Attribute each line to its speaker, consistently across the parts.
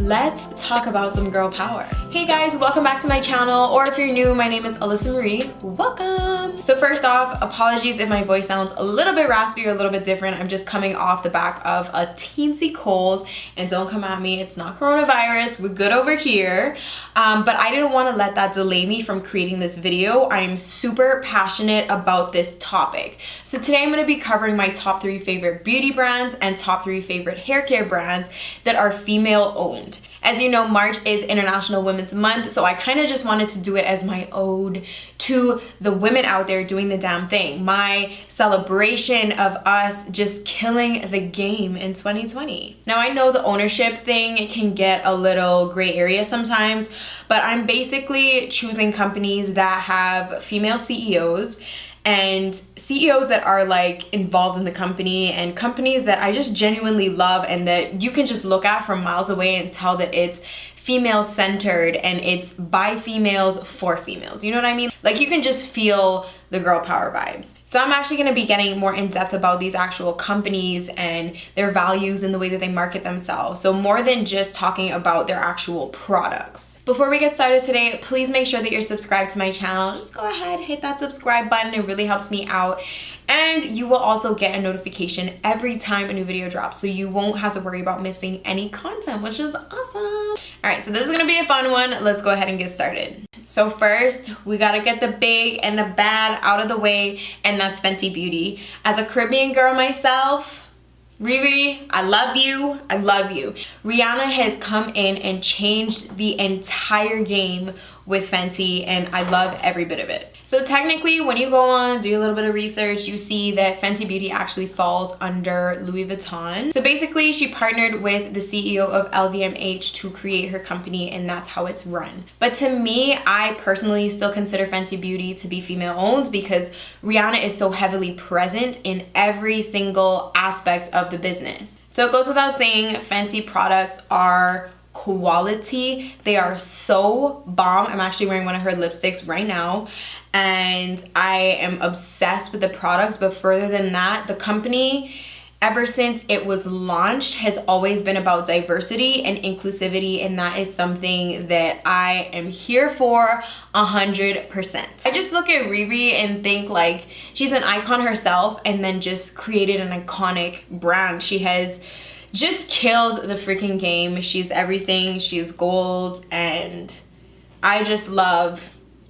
Speaker 1: let's talk about some girl power. Hey guys, welcome back to my channel, or if you're new, my name is Alyssa Marie. Welcome. So first off, apologies if my voice sounds a little bit raspy or a little bit different. I'm just coming off the back of a teensy cold, and don't come at me, it's not coronavirus, we're good over here. But I didn't want to let that delay me from creating this video. I'm super passionate about this topic. So today I'm going to be covering my top 3 favorite beauty brands and top 3 favorite hair care brands that are female owned. As you know, March is International Women's Month, so I kind of just wanted to do it as my ode to the women out there doing the damn thing. My celebration of us just killing the game in 2020. Now, I know the ownership thing can get a little gray area sometimes, but I'm basically choosing companies that have female CEOs and CEOs that are like involved in the company, and companies that I just genuinely love and that you can just look at from miles away and tell that it's female centered and it's by females for females. You know what I mean? Like, you can just feel the girl power vibes. So I'm actually going to be getting more in depth about these actual companies and their values and the way that they market themselves. So more than just talking about their actual products. Before we get started today, please make sure that you're subscribed to my channel. Just go ahead, hit that subscribe button. It really helps me out. And you will also get a notification every time a new video drops, so you won't have to worry about missing any content, which is awesome. All right, so this is gonna be a fun one. Let's go ahead and get started. So first, we gotta get the big and the bad out of the way, and that's Fenty Beauty. As a Caribbean girl myself, Riri, I love you, I love you. Rihanna has come in and changed the entire game with Fenty, and I love every bit of it. So technically, when you go on, do a little bit of research, you see that Fenty Beauty actually falls under Louis Vuitton. So basically, she partnered with the CEO of LVMH to create her company, and that's how it's run. But to me, I personally still consider Fenty Beauty to be female owned because Rihanna is so heavily present in every single aspect of the business. So it goes without saying, Fenty products are quality. They are so bomb. I'm actually wearing one of her lipsticks right now, and I am obsessed with the products. But further than that, the company, ever since it was launched, has always been about diversity and inclusivity, and that is something that I am here for 100%. I just look at Riri and think like she's an icon herself, and then just created an iconic brand. She has just killed the freaking game. She's everything, she's goals, and I just love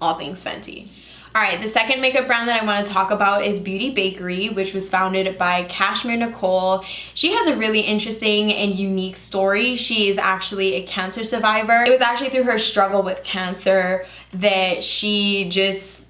Speaker 1: all things Fenty. All right, the second makeup brand that I want to talk about is Beauty Bakery, which was founded by Cashmere Nicole. She has a really interesting and unique story. She is actually a cancer survivor. It was actually through her struggle with cancer that she just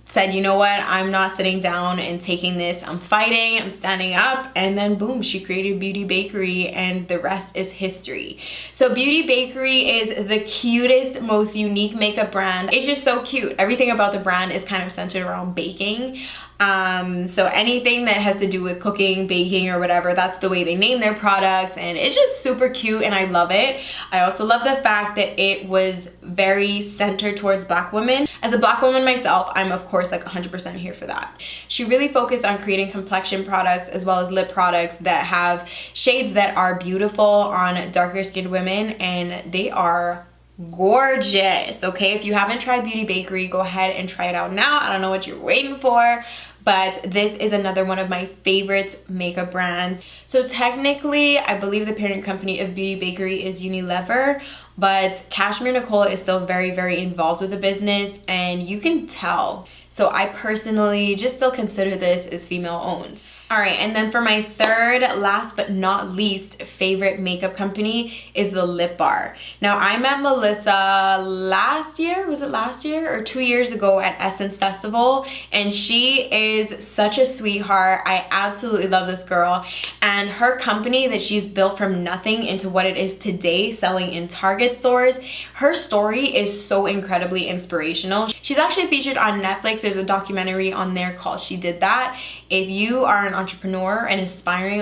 Speaker 1: said, you know what, I'm not sitting down and taking this, I'm fighting, I'm standing up, and then boom, she created Beauty Bakery, and the rest is history. So Beauty Bakery is the cutest, most unique makeup brand. It's just so cute. Everything about the brand is kind of centered around baking. So anything that has to do with cooking, baking, or whatever, that's the way they name their products, and it's just super cute and I love it. I also love the fact that it was very centered towards Black women. As a Black woman myself, I'm of course like 100% here for that. She really focused on creating complexion products as well as lip products that have shades that are beautiful on darker skinned women, and they are gorgeous. Okay, if you haven't tried Beauty Bakery, go ahead and try it out now. I don't know what you're waiting for, but this is another one of my favorite makeup brands. So technically, I believe the parent company of Beauty Bakery is Unilever, but Cashmere Nicole is still very, very involved with the business, and you can tell. So I personally just still consider this as female owned. All right, and then for my third, last but not least, favorite makeup company is the Lip Bar. Now, I met Melissa last year, was it last year or 2 years ago at Essence Festival, and she is such a sweetheart. I absolutely love this girl, and her company that she's built from nothing into what it is today, selling in Target stores, her story is so incredibly inspirational. She's actually featured on Netflix. There's a documentary on there called She Did That. If you are an entrepreneur, an aspiring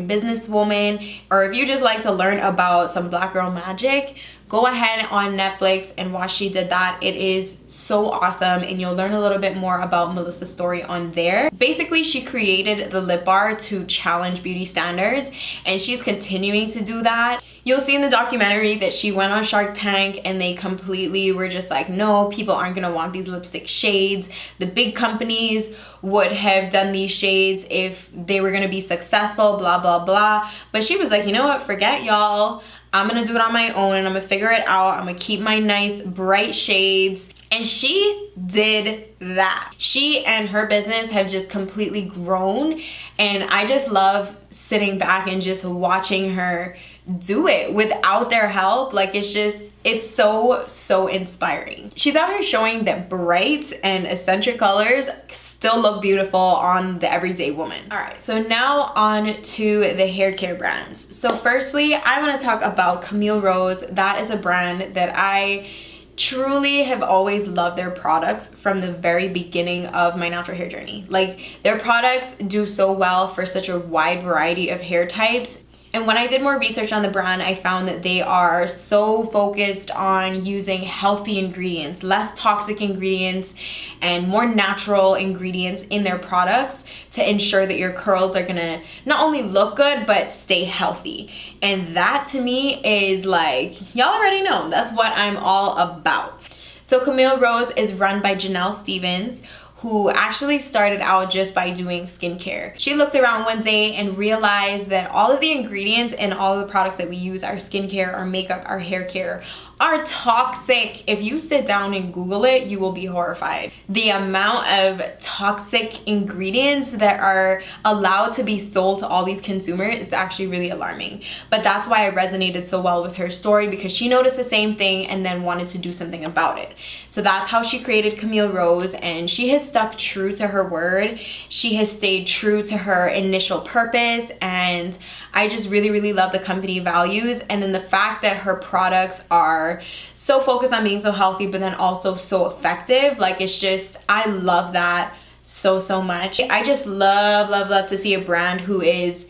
Speaker 1: businesswoman, or if you just like to learn about some Black girl magic, go ahead on Netflix and watch She Did That. It is so awesome, and you'll learn a little bit more about Melissa's story on there. Basically, she created the Lip Bar to challenge beauty standards, and she's continuing to do that. You'll see in the documentary that she went on Shark Tank and they completely were just like, no, people aren't gonna want these lipstick shades. The big companies would have done these shades if they were gonna be successful, blah, blah, blah. But she was like, you know what, forget y'all. I'm gonna do it on my own and I'm gonna figure it out. I'm gonna keep my nice bright shades. And she did that. She and her business have just completely grown, and I just love sitting back and just watching her do it without their help. Like, it's so inspiring. She's out here showing that bright and eccentric colors still look beautiful on the everyday woman. All right, so now on to the hair care brands. So firstly, I want to talk about Camille Rose. That is a brand that I truly have always loved their products from the very beginning of my natural hair journey. Like, their products do so well for such a wide variety of hair types. And when I did more research on the brand, I found that they are so focused on using healthy ingredients, less toxic ingredients, and more natural ingredients in their products to ensure that your curls are gonna not only look good, but stay healthy. And that to me is like, y'all already know, that's what I'm all about. So Camille Rose is run by Janelle Stevens, who actually started out just by doing skincare. She looked around one day and realized that all of the ingredients in all of the products that we use, our skincare, our makeup, our hair care, are toxic. If you sit down and Google it, you will be horrified. The amount of toxic ingredients that are allowed to be sold to all these consumers is actually really alarming. But that's why I resonated so well with her story, because she noticed the same thing and then wanted to do something about it. So that's how she created Camille Rose, and she has stuck true to her word. She has stayed true to her initial purpose, and I just really love the company values. And then the fact that her products are so focused on being so healthy, but then also so effective. Like, it's just, I love that so much. I just love to see a brand who is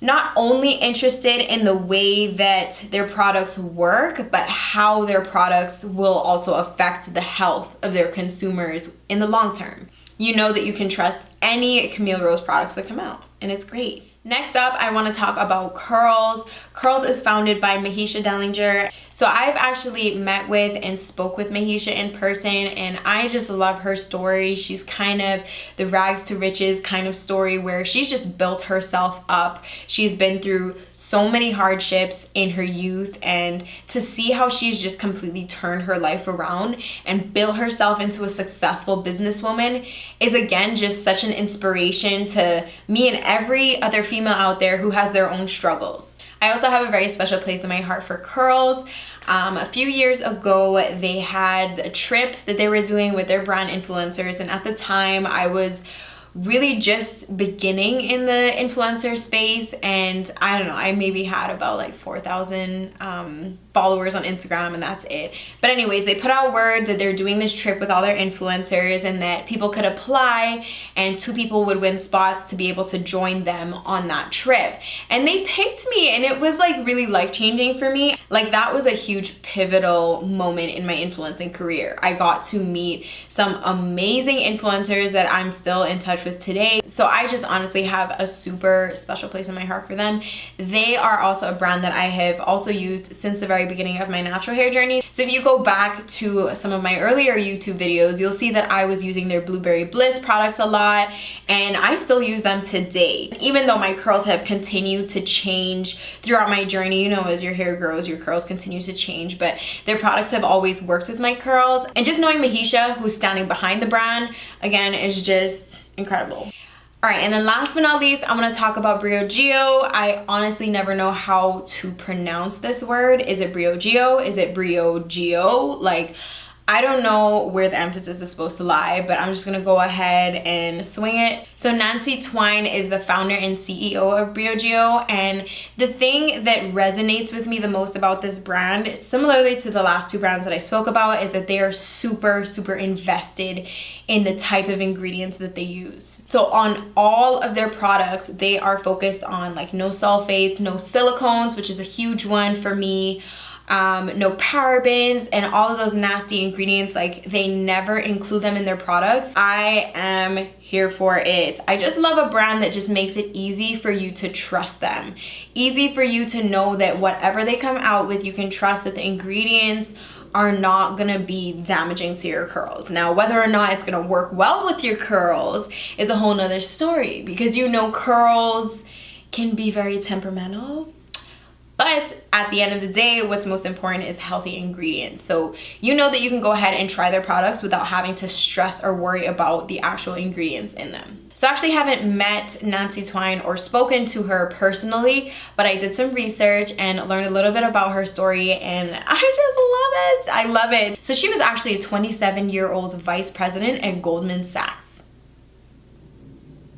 Speaker 1: not only interested in the way that their products work, but how their products will also affect the health of their consumers in the long term. You know that you can trust any Camille Rose products that come out, and it's great. Next up, I want to talk about Curls. Curls is founded by Mahisha Dellinger. So I've actually met with and spoke with Mahisha in person, and I just love her story. She's kind of the rags to riches kind of story where she's just built herself up. She's been through so many hardships in her youth, and to see how she's just completely turned her life around and built herself into a successful businesswoman is, again, just such an inspiration to me and every other female out there who has their own struggles. I also have a very special place in my heart for Curls. A few years ago, they had a trip that they were doing with their brand influencers, and at the time I was really just beginning in the influencer space, and I don't know, I maybe had about like 4,000 followers on Instagram, and that's it. But anyways, they put out word that they're doing this trip with all their influencers and that people could apply and 2 people would win spots to be able to join them on that trip. And they picked me, and it was like really life-changing for me. Like, that was a huge pivotal moment in my influencing career. I got to meet some amazing influencers that I'm still in touch with today. So I just honestly have a super special place in my heart for them. They are also a brand that I have also used since the very beginning of my natural hair journey. So if you go back to some of my earlier YouTube videos, you'll see that I was using their Blueberry Bliss products a lot, and I still use them today. Even though my curls have continued to change throughout my journey, you know, as your hair grows, your curls continue to change, but their products have always worked with my curls. And just knowing Mahisha, who's standing behind the brand, again, is just incredible. All right, and then last but not least, I'm gonna talk about Briogeo. I honestly never know how to pronounce this word. Is it Briogeo? Is it Briogeo? Like, I don't know where the emphasis is supposed to lie, but I'm just gonna go ahead and swing it. So Nancy Twine is the founder and CEO of Briogeo, and the thing that resonates with me the most about this brand, similarly to the last 2 brands that I spoke about, is that they are super invested in the type of ingredients that they use. So on all of their products, they are focused on like no sulfates, no silicones, which is a huge one for me. no parabens, and all of those nasty ingredients. Like, they never include them in their products. I am here for it. I just love a brand that just makes it easy for you to trust them. Easy for you to know that whatever they come out with, you can trust that the ingredients are not gonna be damaging to your curls. Now, whether or not it's gonna work well with your curls is a whole nother story, because you know curls can be very temperamental. But at the end of the day, what's most important is healthy ingredients. So you know that you can go ahead and try their products without having to stress or worry about the actual ingredients in them. So I actually haven't met Nancy Twine or spoken to her personally, but I did some research and learned a little bit about her story, and I just love it. I love it. So she was actually a 27-year-old vice president at Goldman Sachs.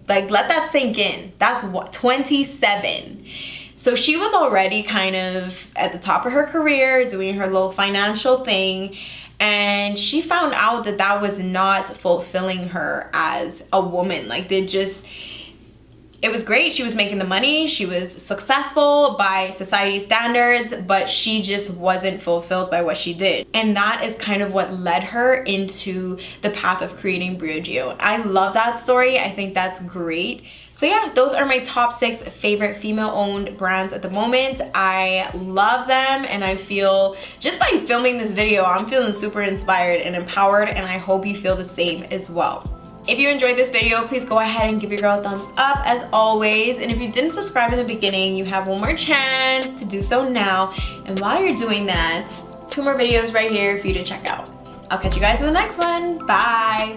Speaker 1: Like, let that sink in. That's what, 27. So she was already kind of at the top of her career, doing her little financial thing, and she found out that that was not fulfilling her as a woman. Like, it was great. She was making the money. She was successful by society standards, but she just wasn't fulfilled by what she did. And that is kind of what led her into the path of creating Briogeo. I love that story. I think that's great. So yeah, those are my top 6 favorite female-owned brands at the moment. I love them, and I feel, just by filming this video, I'm feeling super inspired and empowered, and I hope you feel the same as well. If you enjoyed this video, please go ahead and give your girl a thumbs up as always. And if you didn't subscribe in the beginning, you have one more chance to do so now. And while you're doing that, 2 more videos right here for you to check out. I'll catch you guys in the next one. Bye.